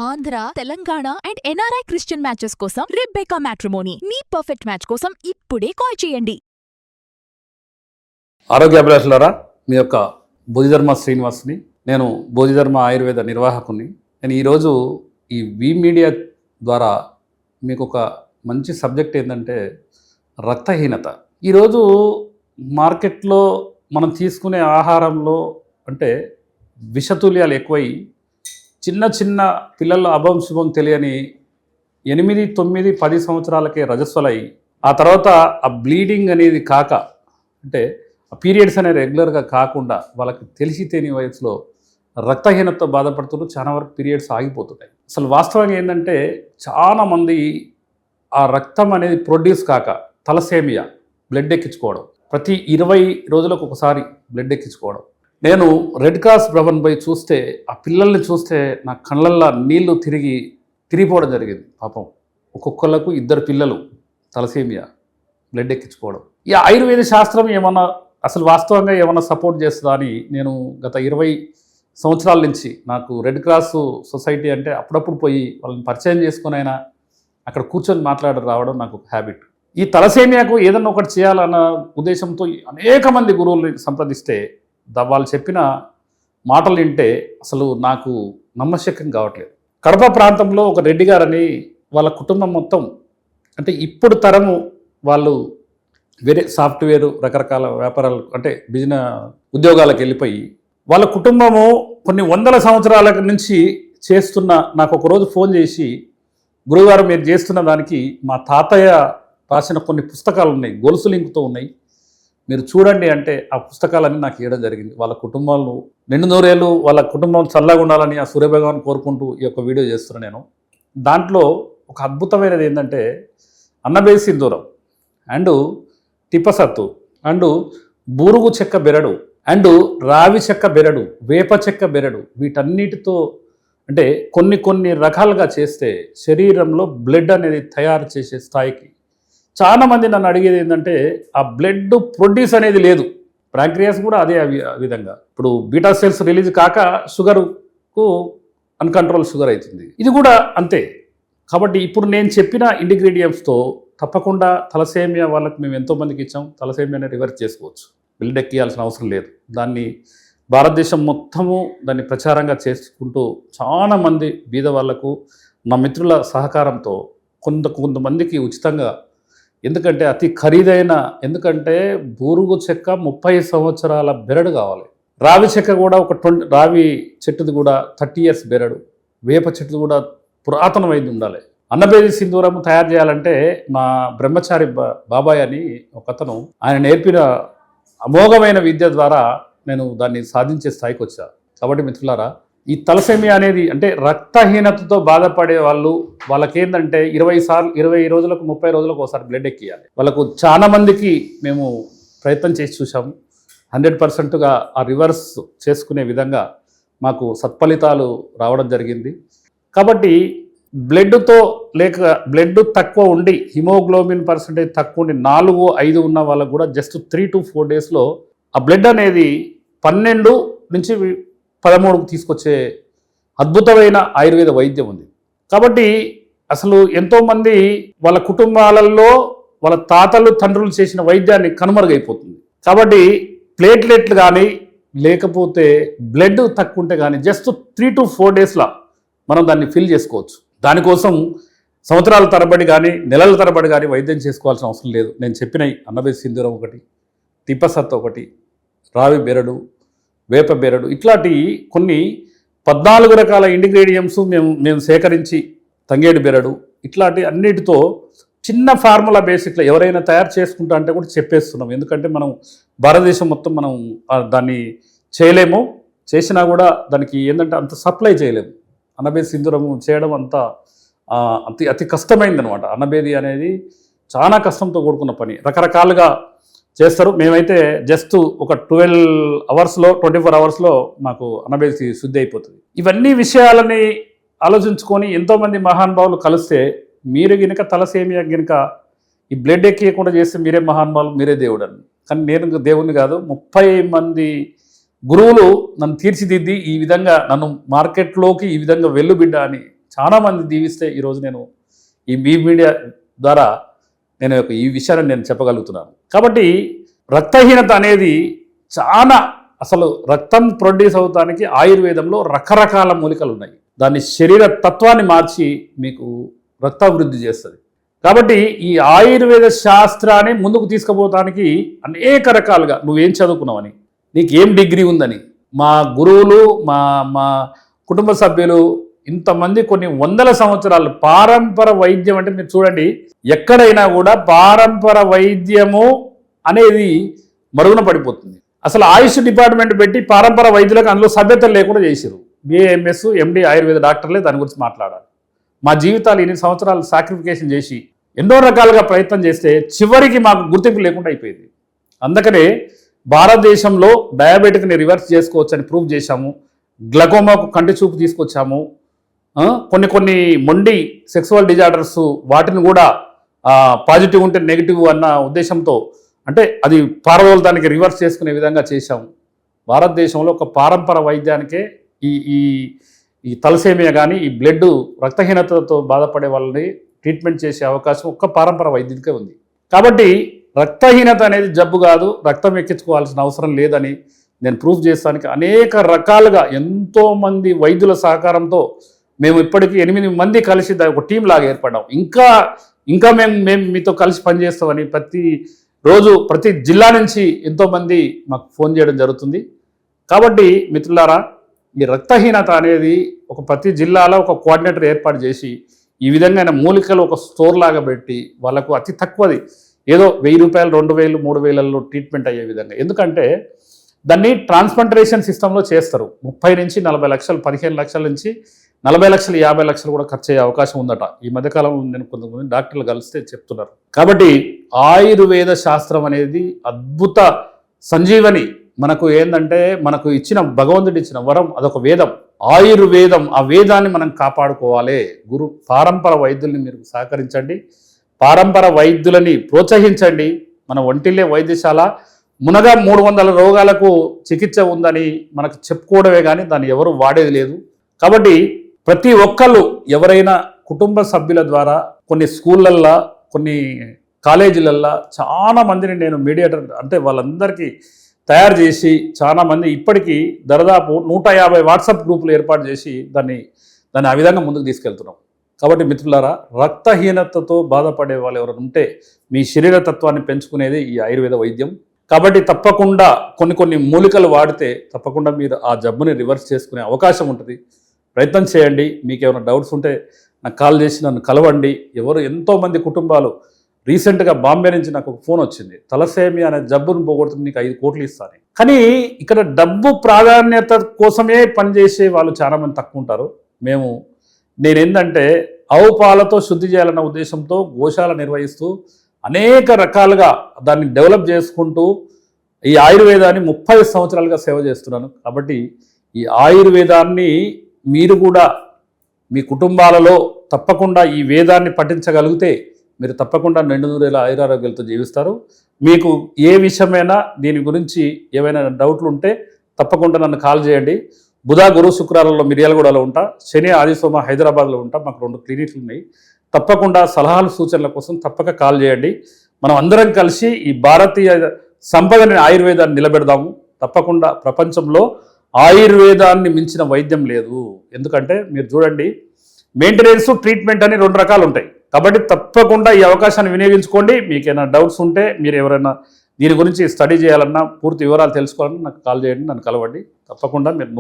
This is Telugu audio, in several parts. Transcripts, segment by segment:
Andhra, Telangana and NRI Christian matches కోసం రెబెకా మ్యాట్రిమోనీ మీ పర్ఫెక్ట్ మ్యాచ్ కోసం ఇప్పుడే కాల్ చేయండి. ఆరోగ్యాభిలాషులారా, మీ యొక్క బోధిధర్మ శ్రీనివాస్ని. నేను బోధిధర్మ ఆయుర్వేద నిర్వాహకుని. నేను ఈరోజు ఈ వి మీడియా ద్వారా మీకు ఒక మంచి సబ్జెక్ట్ ఏంటంటే రక్తహీనత. ఈరోజు మార్కెట్లో మనం తీసుకునే ఆహారంలో అంటే విషతుల్యాలు ఎక్కువై చిన్న చిన్న పిల్లల్లో అభం శుభం తెలియని 8, 9, 10 సంవత్సరాలకే రజస్వలై ఆ తర్వాత ఆ బ్లీడింగ్ అనేది కాక అంటే ఆ పీరియడ్స్ అనేవి రెగ్యులర్గా కాకుండా వాళ్ళకి తెలిసి తెలియని వయసులో రక్తహీనతతో బాధపడుతూ చాలా వరకు పీరియడ్స్ ఆగిపోతున్నాయి. అసలు వాస్తవంగా ఏంటంటే చాలామంది ఆ రక్తం అనేది ప్రొడ్యూస్ కాక తలసేమియా బ్లడ్ ఎక్కించుకోవడం, ప్రతి 20 రోజులకు ఒకసారి బ్లడ్ ఎక్కించుకోవడం. నేను రెడ్ క్రాస్ భవన్ పోయి చూస్తే ఆ పిల్లల్ని చూస్తే నా కళ్ళల్లో నీళ్లు తిరిగిపోవడం జరిగింది. పాపం ఒక్కొక్కళ్ళకు 2 పిల్లలు తలసేమియా బ్లడ్ ఎక్కించుకోవడం. ఈ ఆయుర్వేద శాస్త్రం ఏమన్నా అసలు వాస్తవంగా ఏమన్నా సపోర్ట్ చేస్తుందా అని నేను గత 20 సంవత్సరాల నుంచి నాకు రెడ్ క్రాస్ సొసైటీ అంటే అప్పుడప్పుడు పోయి వాళ్ళని పరిచయం చేసుకుని అయినా అక్కడ కూర్చొని మాట్లాడి రావడం నాకు ఒక హ్యాబిట్. ఈ తలసేమియాకు ఏదన్నా ఒకటి చేయాలన్న ఉద్దేశంతో అనేక మంది గురువుల్ని సంప్రదిస్తే వాళ్ళు చెప్పిన మాటలు వింటే అసలు నాకు నమ్మశక్యం కావట్లేదు. కడప ప్రాంతంలో ఒక రెడ్డి గారని వాళ్ళ కుటుంబం మొత్తం అంటే ఇప్పుడు తరము వాళ్ళు వేరే సాఫ్ట్వేర్ రకరకాల వ్యాపారాలు అంటే బిజినెస్ ఉద్యోగాలకు వెళ్ళిపోయి వాళ్ళ కుటుంబము కొన్ని 100 సంవత్సరాల నుంచి చేస్తున్న నాకు ఒకరోజు ఫోన్ చేసి, గురువుగారు మీరు చేస్తున్న దానికి మా తాతయ్య రాసిన కొన్ని పుస్తకాలు ఉన్నాయి, గొలుసు లింకుతో ఉన్నాయి, మీరు చూడండి అంటే ఆ పుస్తకాలన్నీ నాకు ఇవ్వడం జరిగింది. వాళ్ళ కుటుంబాలు 200 వాళ్ళ కుటుంబం చల్లగా ఉండాలని ఆ సూర్యభగవాన్ కోరుకుంటూ ఈ యొక్క వీడియో చేస్తున్నాను నేను. దాంట్లో ఒక అద్భుతమైనది ఏంటంటే అన్నబేది సింధూరం అండ్ తిప్పసత్తు అండ్ బూరుగు చెక్క బెరడు అండ్ రావి చెక్క బెరడు, వేప చెక్క బెరడు, వీటన్నిటితో అంటే కొన్ని రకాలుగా చేస్తే శరీరంలో బ్లడ్ అనేది తయారు చేసే స్థాయికి. చాలామంది నన్ను అడిగేది ఏంటంటే ఆ బ్లడ్ ప్రొడ్యూస్ అనేది లేదు. ప్యాంక్రియాస్ కూడా అదే విధంగా ఇప్పుడు బీటా సెల్స్ రిలీజ్ కాక షుగర్కు అన్కంట్రోల్ షుగర్ అవుతుంది. ఇది కూడా అంతే. కాబట్టి ఇప్పుడు నేను చెప్పిన ఇంగ్రీడియంట్స్తో తప్పకుండా తలసేమియా వాళ్ళకి మేము ఎంతోమందికి ఇచ్చాం, తలసేమియాని రివర్స్ చేసుకోవచ్చు. బ్లడ్ ఎక్కియాల్సిన అవసరం లేదు. దాన్ని భారతదేశం మొత్తము దాన్ని ప్రచారంగా చేసుకుంటూ చాలామంది బీద వాళ్లకు నా మిత్రుల సహకారంతో కొంతమందికి ఉచితంగా, ఎందుకంటే అతి ఖరీదైన, ఎందుకంటే బూరుగు చెక్క 30 సంవత్సరాల బెరడు కావాలి, రావి చెక్క కూడా ఒక రావి చెట్టుది కూడా 30 years బెరడు, వేప చెట్టుది కూడా పురాతనమైంది ఉండాలి. అన్నబేది సింధూరం తయారు చేయాలంటే మా బ్రహ్మచారి బాబాయ్ అని ఒకతను ఆయన నేర్పిన అమోఘమైన విద్య ద్వారా నేను దాన్ని సాధించే స్థాయికి వచ్చా. కాబట్టి మిత్రులారా, ఈ తలసేమియా అనేది అంటే రక్తహీనతతో బాధపడే వాళ్ళకేంటంటే 20 రోజులకు 30 రోజులకు ఒకసారి బ్లడ్ ఎక్కియాలి. వాళ్ళకు చాలా మందికి మేము ప్రయత్నం చేసి చూసాము. 100%గా ఆ రివర్స్ చేసుకునే విధంగా మాకు సత్ఫలితాలు రావడం జరిగింది. కాబట్టి బ్లడ్తో లేక బ్లడ్ తక్కువ ఉండి హిమోగ్లోబిన్ పర్సెంటేజ్ తక్కువ ఉండి 4-5 ఉన్న వాళ్ళకు కూడా జస్ట్ 3 to 4 daysలో ఆ బ్లడ్ అనేది 12 నుంచి 13కు తీసుకొచ్చే అద్భుతమైన ఆయుర్వేద వైద్యం ఉంది. కాబట్టి అసలు ఎంతోమంది వాళ్ళ కుటుంబాలలో వాళ్ళ తాతలు తండ్రులు చేసిన వైద్యాన్ని కనుమరుగైపోతుంది. కాబట్టి ప్లేట్లెట్లు కానీ లేకపోతే బ్లడ్ తక్కువ ఉంటే కానీ జస్ట్ 3 to 4 daysలో మనం దాన్ని ఫిల్ చేసుకోవచ్చు. దానికోసం సంవత్సరాల తరబడి కానీ నెలల తరబడి కానీ వైద్యం చేసుకోవాల్సిన అవసరం లేదు. నేను చెప్పినవి అన్నబేది సింధూరం ఒకటి, తిప్పసత్తు ఒకటి, రావి బెరడు, వేప బెరడు, ఇట్లాంటి కొన్ని 14 రకాల ఇంగ్రీడియంట్స్ మేము సేకరించి, తంగేడు బెరడు, ఇట్లాంటి అన్నిటితో చిన్న ఫార్ములా బేసిక్లో ఎవరైనా తయారు చేసుకుంటా అంటే కూడా చెప్పేస్తున్నాం. ఎందుకంటే మనం భారతదేశం మొత్తం మనం దాన్ని చేయలేము, చేసినా కూడా దానికి ఏంటంటే అంత సప్లై చేయలేము. అన్నబేది సింధూరము చేయడం అతి కష్టమైందనమాట. అన్నబేది అనేది చాలా కష్టంతో కూడుకున్న పని, రకరకాలుగా చేస్తారు. మేమైతే జస్ట్ ఒక 12 అవర్స్లో 24 అవర్స్లో మాకు అన్నబేది శుద్ధి అయిపోతుంది. ఇవన్నీ విషయాలని ఆలోచించుకొని ఎంతోమంది మహానుభావులు కలిస్తే మీరు గినక తలసేమియా గినక ఈ బ్లడ్ ఎక్కియకుండా చేస్తే మీరే మహానుభావులు, మీరే దేవుడు అని. కానీ నేను దేవుణ్ణి కాదు, 30 మంది గురువులు నన్ను తీర్చిదిద్ది ఈ విధంగా నన్ను మార్కెట్లోకి ఈ విధంగా వెల్లుబిడ్డ అని చాలామంది దీవిస్తే ఈరోజు నేను ఈ బీ మీడియా ద్వారా నేను ఈ విషయాన్ని నేను చెప్పగలుగుతున్నాను. కాబట్టి రక్తహీనత అనేది చాలా అసలు రక్తం ప్రొడ్యూస్ అవడానికి ఆయుర్వేదంలో రకరకాల మూలికలు ఉన్నాయి. దాని శరీర తత్వాన్ని మార్చి మీకు రక్తాభివృద్ధి చేస్తుంది. కాబట్టి ఈ ఆయుర్వేద శాస్త్రాన్ని ముందుకు తీసుకుపోవడానికి అనేక రకాలుగా నువ్వేం చదువుకున్నావని, నీకు ఏం డిగ్రీ ఉందని, మా గురువులు మా మా కుటుంబ సభ్యులు ఇంతమంది కొన్ని వందల సంవత్సరాలు పారంపర వైద్యం అంటే మీరు చూడండి, ఎక్కడైనా కూడా పారంపర వైద్యము అనేది మరుగున పడిపోతుంది. అసలు ఆయుష్ డిపార్ట్మెంట్ పెట్టి పారంపర వైద్యులకు అందులో సభ్యతలు లేకుండా చేసారు. బిఏఎంఎస్ ఎండి ఆయుర్వేద డాక్టర్లే దాని గురించి మాట్లాడాలి. మా జీవితాలు ఎన్ని సంవత్సరాలు సాక్రిఫికేషన్ చేసి ఎన్నో రకాలుగా ప్రయత్నం చేస్తే చివరికి మాకు గుర్తింపు లేకుండా అయిపోయింది. అందుకనే భారతదేశంలో డయాబెటిక్ని రివర్స్ చేసుకోవచ్చని ప్రూవ్ చేశాము. గ్లకోమాకు కంటి చూపు తీసుకొచ్చాము. కొన్ని మొండి సెక్సువల్ డిజార్డర్స్ వాటిని కూడా పాజిటివ్ ఉంటే నెగిటివ్ అన్న ఉద్దేశంతో అంటే అది పారదోలతానికి రివర్స్ చేసుకునే విధంగా చేశాము. భారతదేశంలో ఒక పారంపర వైద్యానికే ఈ ఈ ఈ తలసేమియా కానీ ఈ బ్లడ్ రక్తహీనతతో బాధపడే వాళ్ళని ట్రీట్మెంట్ చేసే అవకాశం ఒక్క పారంపర వైద్యుడికే ఉంది. కాబట్టి రక్తహీనత అనేది జబ్బు కాదు, రక్తం ఎక్కించుకోవాల్సిన అవసరం లేదని నేను ప్రూఫ్ చేస్తానికి అనేక రకాలుగా ఎంతోమంది వైద్యుల సహకారంతో మేము ఇప్పటికీ 8 మంది కలిసి ఒక టీం లాగా ఏర్పడ్డాం. ఇంకా మేము మీతో కలిసి పనిచేస్తామని ప్రతి జిల్లా నుంచి ఎంతోమంది మాకు ఫోన్ చేయడం జరుగుతుంది. కాబట్టి మిత్రులారా, ఈ రక్తహీనత అనేది ప్రతి జిల్లాలో ఒక కోఆర్డినేటర్ ఏర్పాటు చేసి ఈ విధంగా మూలికలు ఒక స్టోర్ లాగా పెట్టి వాళ్ళకు అతి తక్కువది ఏదో 1000 రూపాయలు 2000 3000లలో ట్రీట్మెంట్ అయ్యే విధంగా. ఎందుకంటే దాన్ని ట్రాన్స్ప్లాంటేషన్ సిస్టంలో చేస్తారు. 30 నుంచి 40 లక్షలు, 15 లక్షల నుంచి 40 లక్షలు 50 లక్షలు కూడా ఖర్చు అయ్యే అవకాశం ఉందట. ఈ మధ్యకాలంలో నేను కొంతమంది డాక్టర్లు కలిస్తే చెప్తున్నారు. కాబట్టి ఆయుర్వేద శాస్త్రం అనేది అద్భుత సంజీవని. మనకు ఏంటంటే మనకు ఇచ్చిన భగవంతుడు ఇచ్చిన వరం, అదొక వేదం, ఆయుర్వేదం. ఆ వేదాన్ని మనం కాపాడుకోవాలి. పారంపర వైద్యుల్ని మీరు సహకరించండి, పారంపర వైద్యులని ప్రోత్సహించండి. మన ఒంటిల్లే వైద్యశాల మునగా 300 రోగాలకు చికిత్స ఉందని మనకు చెప్పుకోవడమే కానీ దాన్ని ఎవరు వాడేది లేదు. కాబట్టి ప్రతి ఒక్కళ్ళు ఎవరైనా కుటుంబ సభ్యుల ద్వారా కొన్ని స్కూళ్ళల్లో కొన్ని కాలేజీలల్లో చాలా మందిని నేను మీడియేటర్ అంటే వాళ్ళందరికీ తయారు చేసి చాలామంది ఇప్పటికీ దాదాపు 150 వాట్సాప్ గ్రూపులు ఏర్పాటు చేసి దాన్ని ఆ విధంగా ముందుకు తీసుకెళ్తున్నాం. కాబట్టి మిత్రులారా, రక్తహీనతతో బాధపడే వాళ్ళు ఎవరైనా ఉంటే మీ శరీర తత్వాన్ని పెంచుకునేది ఈ ఆయుర్వేద వైద్యం. కాబట్టి తప్పకుండా కొన్ని మూలికలు వాడితే తప్పకుండా మీరు ఆ జబ్బుని రివర్స్ చేసుకునే అవకాశం ఉంటుంది. ప్రయత్నం చేయండి. మీకు ఏమైనా డౌట్స్ ఉంటే నాకు కాల్ చేసి నన్ను కలవండి. ఎంతోమంది కుటుంబాలు రీసెంట్గా బాంబే నుంచి నాకు ఒక ఫోన్ వచ్చింది, తలసేమియా అనే జబ్బును పోగొడుతుంది, నీకు 5 కోట్లు ఇస్తాను. కానీ ఇక్కడ డబ్బు ప్రాధాన్యత కోసమే పనిచేసే వాళ్ళు చాలామంది తక్కువ ఉంటారు. నేనేంటంటే ఆవు పాలతో శుద్ధి చేయాలన్న ఉద్దేశంతో గోశాల నిర్వహిస్తూ అనేక రకాలుగా దాన్ని డెవలప్ చేసుకుంటూ ఈ ఆయుర్వేదాన్ని 30 సంవత్సరాలుగా సేవ చేస్తున్నాను. కాబట్టి ఈ ఆయుర్వేదాన్ని మీరు కూడా మీ కుటుంబాలలో తప్పకుండా ఈ వేదాన్ని పఠించగలిగితే మీరు తప్పకుండా 200 ఆయురారోగ్యాలతో జీవిస్తారు. మీకు ఏ విషయమైనా దీని గురించి ఏమైనా డౌట్లు ఉంటే తప్పకుండా నన్ను కాల్ చేయండి. బుధ గురు శుక్రాలలో మిర్యాలగూడలో ఉంటా, శని ఆది సోమ హైదరాబాద్లో ఉంటా. మాకు 2 క్లినిక్లు ఉన్నాయి. తప్పకుండా సలహాలు సూచనల కోసం తప్పక కాల్ చేయండి. మనం అందరం కలిసి ఈ భారతీయ సంపదని ఆయుర్వేదాన్ని నిలబెడదాము. తప్పకుండా ప్రపంచంలో ఆయుర్వేదాన్ని మించిన వైద్యం లేదు. ఎందుకంటే మీరు చూడండి, మెయింటెనెన్స్ ట్రీట్మెంట్ అని 2 రకాలు ఉంటాయి. కాబట్టి తప్పకుండా ఈ అవకాశాన్ని వినియోగించుకోండి. మీకు ఏమైనా డౌట్స్ ఉంటే, మీరు ఎవరైనా దీని గురించి స్టడీ చేయాలన్నా, పూర్తి వివరాలు తెలుసుకోవాలన్నా నాకు కాల్ చేయండి, నన్ను కలవండి. తప్పకుండా మీరు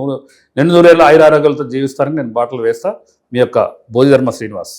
200 ఆయురారోగ్యాలతో జీవిస్తారని నేను బాటలు వేస్తా. మీ యొక్క బోధిధర్మ శ్రీనివాస్.